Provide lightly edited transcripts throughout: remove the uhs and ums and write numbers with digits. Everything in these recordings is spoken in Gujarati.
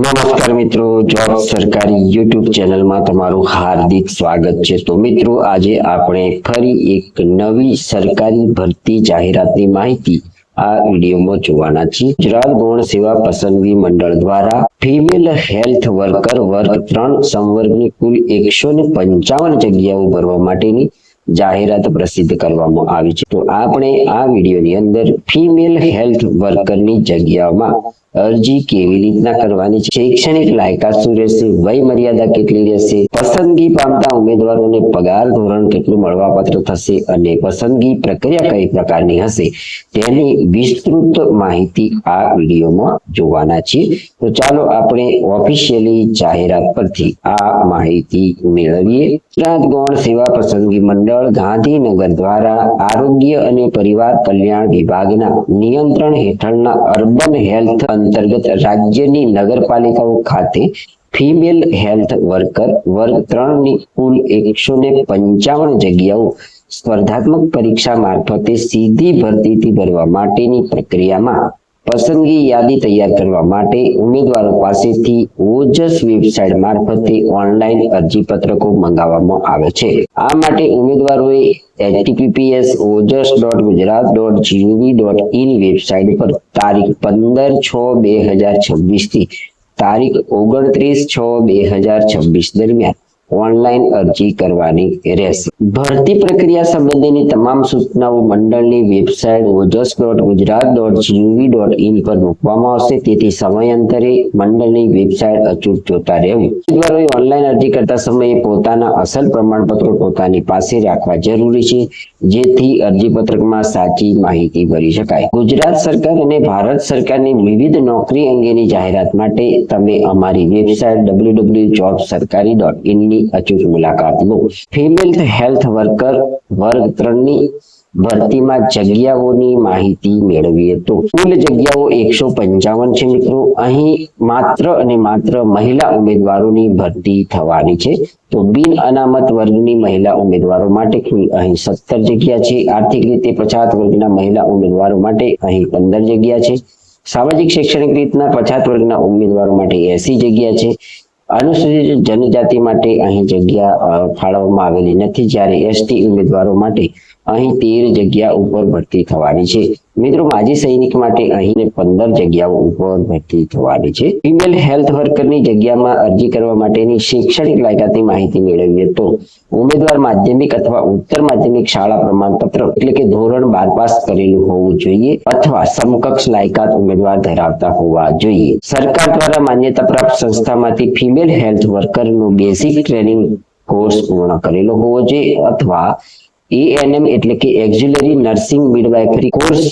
નમસ્કાર મિત્રો, જોબ સરકારી યુટ્યુબ ચેનલમાં તમારું હાર્દિક સ્વાગત છે। તો મિત્રો, આજે આપણે ફરી એક નવી સરકારી ભરતી જાહેરાતની માહિતી આ વિડીયોમાં જોવાના છીએ। ગુજરાત ગૌણ સેવા પસંદગી મંડળ દ્વારા ફિમેલ હેલ્થ વર્કર વર્ગ 3 સંવર્ગની કુલ 155 જગ્યાઓ ભરવા માટેની જાહેરાત પ્રસિદ્ધ કરવામાં આવી છે। તો આપણે આ વિડીયોની અંદર ફિમેલ હેલ્થ વર્કરની જગ્યાઓમાં અરજી કેવી રીતના કરવાની છે, શૈક્ષણિક લાયકાત શું રહેશે, વય મર્યાદા કેટલી રહેશે, પસંદગી પામતા ઉમેદવારોને પગાર ધોરણ કેટલું મળવાપાત્ર થશે અને પસંદગી પ્રક્રિયા કઈ પ્રકારની હશે તેની વિસ્તૃત માહિતી આ વિડીયોમાં જોવાના છીએ। તો ચાલો આપણે ઓફિશિયલી જાહેરાત પરથી આ માહિતી મેળવીએ। ગુજરાત ગૌણ સેવા પસંદગી મંડળ ગાંધીનગર દ્વારા આરોગ્ય અને પરિવાર કલ્યાણ વિભાગના નિયંત્રણ હેઠળના અર્બન હેલ્થ અંતર્ગત રાજ્યની નગરપાલિકાઓ ખાતે ફિમેલ હેલ્થ વર્કર વર્ગ 3 ની કુલ 155 જગ્યાઓ સ્પર્ધાત્મક પરીક્ષા મારફતે સીધી ભરતીથી ભરવા માટેની પ્રક્રિયામાં પસંદગી યાદી તૈયાર કરવા માટે ઉમેદવારો પાસેથી ઓજસ વેબસાઇટ મારફતે ઓનલાઈન અરજી પત્રકો મંગાવવામાં આવે છે। આ માટે ઉમેદવારોએ https://gujarat.gov.in વેબસાઇટ પર તારીખ 15/6/2026 થી તારીખ 29/6/2026 દરમિયાન ઓનલાઈન અરજી કરવાની રહેશે। ભરતી પ્રક્રિયા સંબંધીની તમામ સૂચનાઓ મંડળની વેબસાઇટ ojas.gujarat.gov.in પર મૂકવામાં આવશે, તેથી સમયાંતરે મંડળની વેબસાઇટ અચૂક જોતા રહેવું। ઉમેદવારોએ ઓનલાઈન અરજી કરતા સમયે પોતાના અસલ પ્રમાણપત્રો પોતાની પાસે રાખવા જરૂરી છે, જેથી અરજી પત્રકમાં સાચી માહિતી ભરી શકાય। ગુજરાત સરકાર અને ભારત સરકારની વિવિધ નોકરી અંગેની જાહેરાત માટે તમે અમારી વેબસાઇટ www.jobsarkari.in ની અચૂક મુલાકાત લો। ફિમેલ હેલ્થ વર્કર વર્ગ 3 ની ભરતીમાં જગ્યાઓની માહિતી મેળવીએ તો કુલ જગ્યાઓ 155 છે। મિત્રો, અહીં માત્ર અને માત્ર મહિલા ઉમેદવારોની ભરતી થવાની છે। તો બિન અનામત વર્ગની મહિલા ઉમેદવારો માટે કુલ અહીં 17 જગ્યા છે। આર્થિક રીતે પછાત વર્ગના મહિલા ઉમેદવારો માટે અહીં 15 જગ્યા છે। સામાજિક શૈક્ષણિક રીતના પછાત વર્ગના ઉમેદવારો માટે 80 જગ્યા છે। અનુસૂચિત જનજાતિ માટે અહીં જગ્યા ફાળવવામાં આવેલી નથી, જ્યારે એસટી ઉમેદવારો માટે અહીં 13 જગ્યા ઉપર ભરતી થવાની છે। મિત્રો, માજી સૈનિક માટે અહીં 15 જગ્યાઓ ઉપર ભરતી થવાની છે। ફિમેલ હેલ્થ વર્કરની જગ્યામાં અરજી કરવા માટેની શૈક્ષણિક લાયકાતની માહિતી મેળવીએ તો ઉમેદવાર માધ્યમિક અથવા ઉચ્ચતર માધ્યમિક શાળા પ્રમાણપત્ર એટલે કે ધોરણ 12 પાસ કરેલું હોવું જોઈએ અથવા સમકક્ષ લાયકાત ઉમેદવાર ધરાવતા હોવા જોઈએ। સરકાર દ્વારા માન્યતા પ્રાપ્ત સંસ્થામાંથી ફિમેલ હેલ્થ વર્કરનું બેઝિક ટ્રેનિંગ કોર્સ પૂર્ણ કરેલો હોવો જોઈએ અથવા ANM એટલે કે એક્ઝિલરી નર્સિંગ મિડવાઇફરી કોર્સ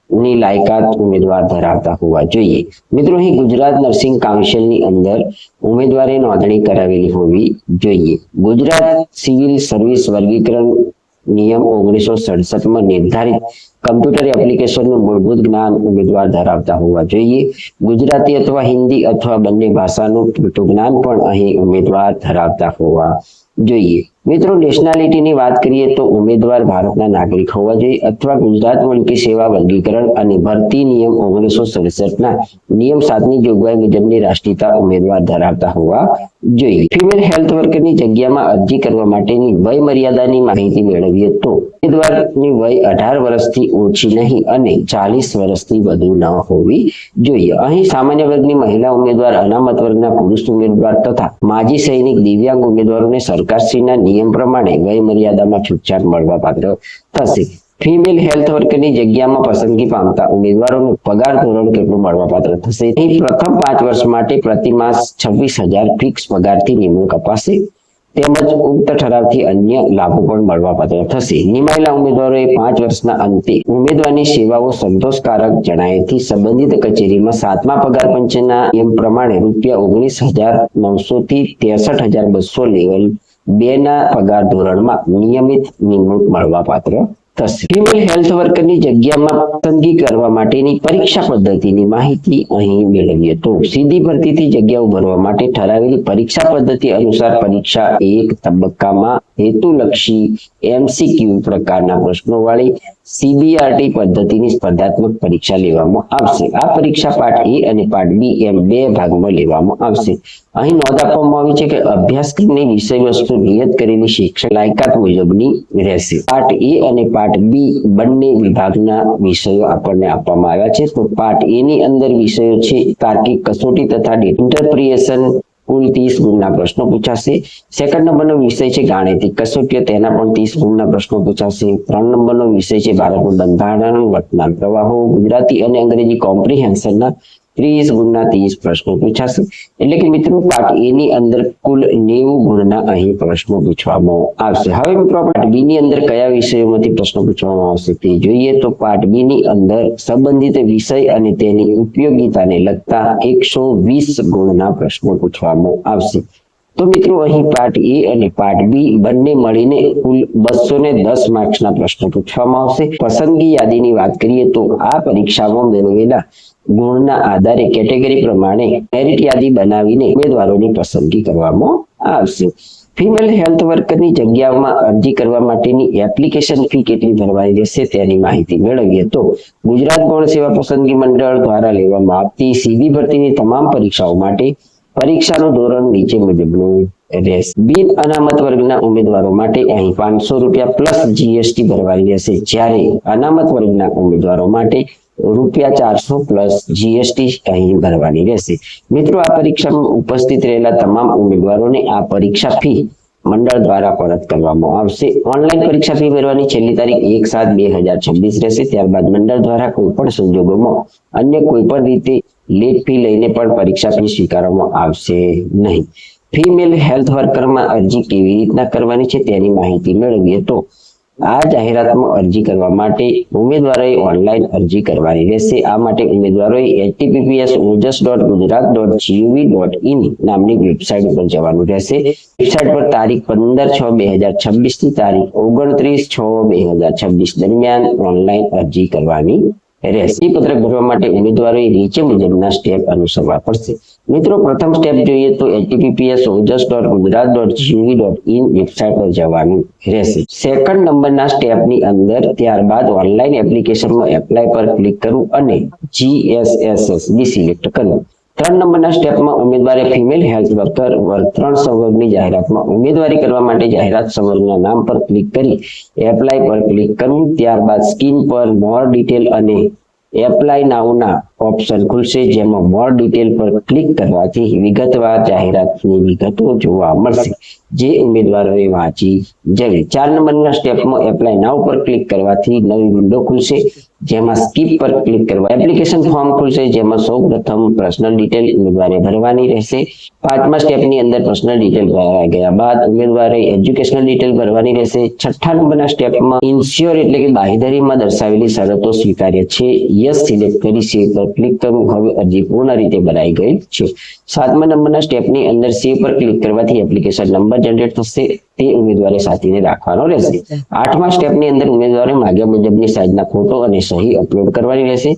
ની લાયકાત ઉમેદવાર ધરાવતા હોવા જોઈએ। મિત્રો, અહીં ગુજરાત નર્સિંગ કાઉન્સિલની અંદર ઉમેદવારે નોંધણી કરાવેલી હોવી જોઈએ। ગુજરાત સિવિલ સર્વિસ વર્ગીકરણ નિયમ 1967 માં નિર્ધારિત કમ્પ્યુટર એપ્લિકેશનનું મૂળભૂત જ્ઞાન ઉમેદવાર ધરાવતા હોવા જોઈએ। ગુજરાતી અથવા હિન્દી અથવા બંને ભાષાનું પૂરતું જ્ઞાન પણ અહીં ઉમેદવાર ધરાવતા હોવા જોઈએ। મિત્રો, નેશનાલિટીની વાત કરીએ તો ઉમેદવાર ભારતના નાગરિક હોવા જોઈએ અથવા ગુજરાત મુલકી સેવા વર્ગીકરણ અને ભરતી નિયમ 1967 ના નિયમ 7 ની જોગવાઈ મુજબની રાષ્ટ્રીયતા ઉમેદવાર ધરાવતા હોવા જોઈએ। ફિમેલ હેલ્થ વર્કરની જગ્યામાં અરજી કરવા માટેની વય મર્યાદાની માહિતી મેળવીએ તો ઉમેદવારની વય 18 વર્ષથી ઓછી નહીં અને 40 વર્ષથી વધુ ન હોવી જોઈએ। અહીં સામાન્ય વર્ગની મહિલા ઉમેદવાર, અનામત વર્ગના પુરુષ ઉમેદવાર તથા માજી સૈનિક, દિવ્યાંગ ઉમેદવારોને સરકારશ્રીના નિયમ પ્રમાણે વય મર્યાદામાં છૂટછાટ મળવાપાત્ર થશે। ફિમેલ હેલ્થ વર્કરની જગ્યામાં પસંદગી પામતા ઉમેદવારોને પગાર ધોરણ કેટલું મળવાપાત્ર થશે? અહીં પ્રથમ 5 વર્ષ માટે પ્રતિ માસ 26,000 ફિક્સ પગારથી નિમણૂક અપાશે, તેમજ ઉક્ત ઠરાવથી અન્ય લાભો પણ મળવાપાત્ર થશે। નિમાયેલા ઉમેદવારોએ 5 વર્ષના અંતે ઉમેદવારની સેવાઓ સંતોષકારક જણાયથી સંબંધિત કચેરીમાં 7મા પગાર પંચના નિયમ પ્રમાણે ₹19,900 થી 63,200 લેવલ 2 ના પગાર ધોરણમાં નિયમિત નિમણૂક મળવાપાત્ર થશે। ફિમેલ હેલ્થ વર્કરની જગ્યામાં પસંદગી કરવા માટેની પરીક્ષા પદ્ધતિની માહિતી અહીં મેળવીએ તો સીધી ભરતીથી જગ્યાઓ ભરવા માટે ઠરાવેલી પરીક્ષા પદ્ધતિ અનુસાર પરીક્ષા 1 તબક્કામાં હેતુલક્ષી MCQ પ્રકારના પ્રશ્નોવાળી CBRT પદ્ધતિની સ્પર્ધાત્મક પરીક્ષા લેવામાં આવશે. આ પરીક્ષા પાર્ટ A અને પાર્ટ B એમ બે ભાગમાં લેવામાં આવશે. અહીં નોંધ આપવામાં આવી છે કે અભ્યાસક્રમની વિષય વસ્તુ નિયત કરેલી શિક્ષણ લાયકાત મુજબની રહેશે. પાર્ટ A અને પાર્ટ B બંને વિભાગના વિષયો આપણને આપવામાં આવ્યા છે. તો પાર્ટ A ની અંદર વિષયો છે તાર્કિક કસોટી તથા ઇન્ટરપ્રિટેશન, કુલ 30 ગુણના પ્રશ્નો પૂછાશે. સેકન્ડ નંબરનો વિષય છે ગાણિતિક કસોટીઓ, તેના પણ 30 ગુણના પ્રશ્નો પૂછાશે. 3 નંબરનો વિષય છે ભારતનું બંધારણ, વર્તમાન પ્રવાહો, ગુજરાતી અને અંગ્રેજી કોમ્પ્રિહેન્શનના 30 ગુણના 30 પ્રશ્નો પૂછાશે. એટલે કે મિત્રો પાર્ટ A ની અંદર કુલ 90 ગુણના અહીં પ્રશ્નો પૂછવામાં આવશે. હવે મિત્રો પાર્ટ B ની અંદર કયા વિષયોમાંથી પ્રશ્નો પૂછવામાં આવશે તે જોઈએ. તો પાર્ટ B ની અંદર સંબંધિત વિષય અને તેની ઉપયોગિતાને લગતા 120 ગુણના પ્રશ્નો પૂછવામાં આવશે. તો મિત્રો અહીં પાર્ટ A અને પાર્ટ B બંને મળીને કુલ 210 માર્ક્સના પ્રશ્નો પૂછવામાં આવશે. પસંદગી યાદીની વાત કરીએ તો આ પરીક્ષામાં મેળવેલા ગુણના આધારે કેટેગરી પ્રમાણે મેરિટ યાદી બનાવીને ઉમેદવારોની પસંદગી કરવામાં આવશે. ફિમેલ હેલ્થ વર્કરની જગ્યાઓમાં અરજી કરવા માટેની એપ્લિકેશન ફી કેટલી ભરવાની રહેશે તેની માહિતી મેળવીએ તો ગુજરાત ગૌણ સેવા પસંદગી મંડળ દ્વારા લેવામાં આવતી સીધી ભરતીની તમામ પરીક્ષાઓ માટે પરીક્ષાનું ધોરણ નીચે મુજબનું રહેશે. બિન અનામત વર્ગના ઉમેદવારો માટે અહીં 500 રૂપિયા પ્લસ GST ભરવાની રહેશે, જ્યારે અનામત વર્ગના ઉમેદવારો માટે ₹400 પ્લસ GST અહીં ભરવાની રહેશે. મિત્રો આ પરીક્ષામાં ઉપસ્થિત રહેલા તમામ ઉમેદવારોને આ પરીક્ષા ફી મંડળ દ્વારા પરત કરવામાં આવશે. ઓનલાઈન પરીક્ષા ફી ભરવાની છેલ્લી તારીખ 1/7/2026 રહેશે. ત્યારબાદ મંડળ દ્વારા કોઈ પણ સંજોગોમાં અન્ય કોઈ પણ રીતે લેટ ફી લઈને પણ પરીક્ષા ફી સ્વીકારવામાં આવશે નહીં. ફિમેલ હેલ્થ વર્કરમાં અરજી કેવી રીતના કરવાની છે તેની માહિતી મેળવીએ તો આ જાહેરાતમાં અરજી કરવા માટે ઉમેદવારોએ ઓનલાઈન અરજી કરવાની રહેશે. આ માટે ઉમેદવારોએ https://gujarat.gov.in નામની વેબસાઇટ પર જવાનું રહેશે. વેબસાઇટ પર તારીખ 15/6/2026 થી તારીખ 29/6/2026 દરમિયાન ઓનલાઈન અરજી કરવાની રહેશે. પત્રક ભરવા માટે ઉમેદવારોએ નીચે મુજબના સ્ટેપ અનુસરવા પડશે. મિત્રો પ્રથમ સ્ટેપ જોઈએ તો https://gujarat.gov.in વેબસાઇટ પર જવાનું રહેશે. સેકન્ડ નંબરના સ્ટેપની અંદર ત્યારબાદ ઓનલાઈન એપ્લિકેશનમાં એપ્લાય પર ક્લિક કરવું અને GSSSB સિલેક્ટ કરવું. 3 નંબરના સ્ટેપમાં ઉમેદવારે ફિમેલ હેલ્થ વર્કર વર્ગ 3 સંવર્ગની જાહેરાતમાં ઉમેદવારી કરવા માટે જાહેરાત સંવર્ગના નામ પર ક્લિક કરી એપ્લાય પર ક્લિક કરવું. ત્યારબાદ સ્ક્રીન પર મોર ડિટેલ અને એપ્લાય નાઉના ઓપ્શન ખુલશે, જેમાં મોર ડિટેલ પર ક્લિક કરવાથી વિગતવાર જાહેરાતની વિગતો જોવા મળશે, જે ઉમેદવારોએ વાંચી જવી. 4 નંબરના સ્ટેપમાં એપ્લાય નાઉ પર ક્લિક કરવાથી નવી વિન્ડો ખુલશે, જેમાં સ્કીપ પર ક્લિક કરવા એપ્લિકેશન ફોર્મ ખુલશે, જેમાં સૌપ્રથમ પર્સનલ ડિટેલ ઉમેદવારે ભરવાની રહેશે. 5મા સ્ટેપની અંદર પર્સનલ ડિટેલ ભરાઈ ગયા બાદ ઉમેદવારે એજ્યુકેશનલ ડિટેલ ભરવાની રહેશે. 6થા નંબરના સ્ટેપમાં ઇન્શ્યોર એટલે કે બાંહેધરીમાં દર્શાવેલી શરતો સ્વીકાર્ય છે, યસ સિલેક્ટ કરી સેવ પર ક્લિક કરવું. હવે અરજી પૂર્ણ રીતે ભરાઈ ગઈ છે. 7મા નંબરના સ્ટેપની અંદર સેવ પર ક્લિક કરવાથી એપ્લિકેશન નંબર જનરેટ થશે, તે ઉમેદવારે સાચવીને રાખવાનો રહેશે. 8મા સ્ટેપની અંદર ઉમેદવારે માગ્યા મુજબની સાઈઝના ફોટો અને સહી અપલોડ કરવાની રહેશે.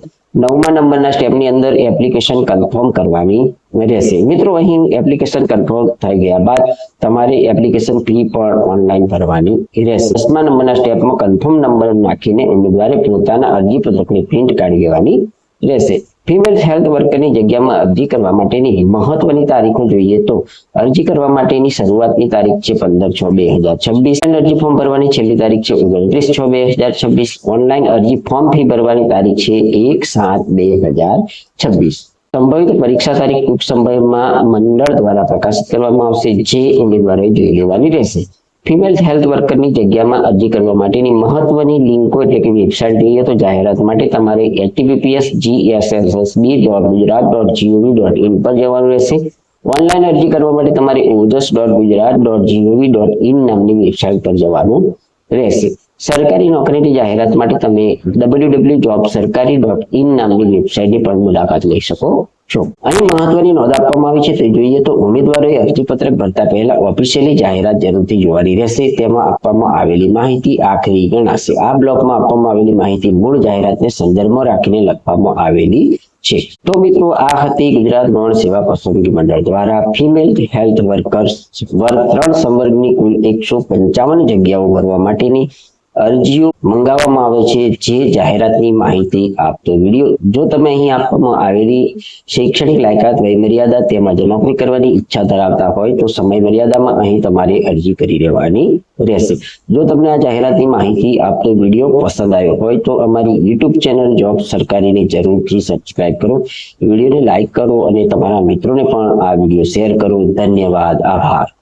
9મા નંબરના સ્ટેપની અંદર એપ્લિકેશન કન્ફર્મ કરવાની રહેશે. મિત્રો અહીં એપ્લિકેશન કન્ફર્મ થઈ ગયા બાદ તમારે એપ્લિકેશન ફી પણ ઓનલાઈન ભરવાની રહેશે. 10મા નંબરના સ્ટેપમાં કન્ફર્મ નંબર નાખીને ઉમેદવારે પોતાના અરજી પત્રકની પ્રિન્ટ કાઢી લેવાની રહેશે. ફિમેલ હેલ્થ વર્કરની જગ્યામાં અરજી કરવા માટેની મહત્વની તારીખો જોઈએ તો અરજી કરવા માટેની શરૂઆતની તારીખ છે 15/6/2026. અરજી ફોર્મ ભરવાની છેલ્લી તારીખ છે 29/6/2026. ઓનલાઈન અરજી ફોર્મ ફી ભરવાની તારીખ છે 1/7/2026. સંભવિત પરીક્ષા તારીખ ટૂંક સમયમાં મંડળ દ્વારા પ્રકાશિત કરવામાં આવશે, જે ઉમેદવારોએ જોઈ લેવાની રહેશે. ફિમેલ હેલ્થ વર્કરની જગ્યામાં અરજી કરવા માટેની મહત્વની લિંકો એટલે કે વેબસાઇટ જોઈએ તો જાહેરાત માટે તમારે https://gssb.gujarat.gov.in પર જવાનું રહેશે. ઓનલાઈન અરજી કરવા માટે તમારે ojas.gujarat.gov.in નામની વેબસાઇટ પર જવાનું રહેશે. સરકારી નોકરીની જાહેરાત માટે તમે www.jobsarkari.in નામની વેબસાઇટની પણ મુલાકાત લઈ શકો છો. અહીં મહત્વની નોંધ આપવામાં આવી છે તે જોઈએ તો ઉમેદવારોએ અરજીપત્રક ભરતા પહેલા ઓફિશિયલી જાહેરાત જરૂરથી જોવાની રહેશે. તેમાં આપવામાં આવેલી માહિતી આખરી ગણાશે. આ બ્લોકમાં આપવામાં આવેલી માહિતી મૂળ જાહેરાતને સંદર્ભમાં રાખીને લખવામાં આવેલી છે. તો મિત્રો આ હતી ગુજરાત ગૌણ સેવા પસંદગી મંડળ દ્વારા ફિમેલ હેલ્થ વર્કર્સ વર્ગ 3 સંવર્ગની કુલ 155 જગ્યાઓ ભરવા માટેની અરજીઓ મંગાવવામાં આવે છે, જે જાહેરાતની માહિતી આપતો વિડીયો. જો તમે અહીં આપવામાં આવેલી શૈક્ષણિક લાયકાત, વય મર્યાદા તેમજ નોકરી કરવાની ઈચ્છા ધરાવતા હોય તો સમય મર્યાદામાં અહીં તમારે અરજી કરી લેવાની રહેશે. જો તમને આ જાહેરાતની માહિતી આપતો વિડીયો પસંદ આવ્યો હોય તો અમારી યુટ્યુબ ચેનલ જોબ સરકારીને જરૂરથી સબસ્ક્રાઇબ કરો, વિડીયોને લાઈક કરો અને તમારા મિત્રોને પણ આ વિડીયો શેર કરો. ધન્યવાદ, આભાર.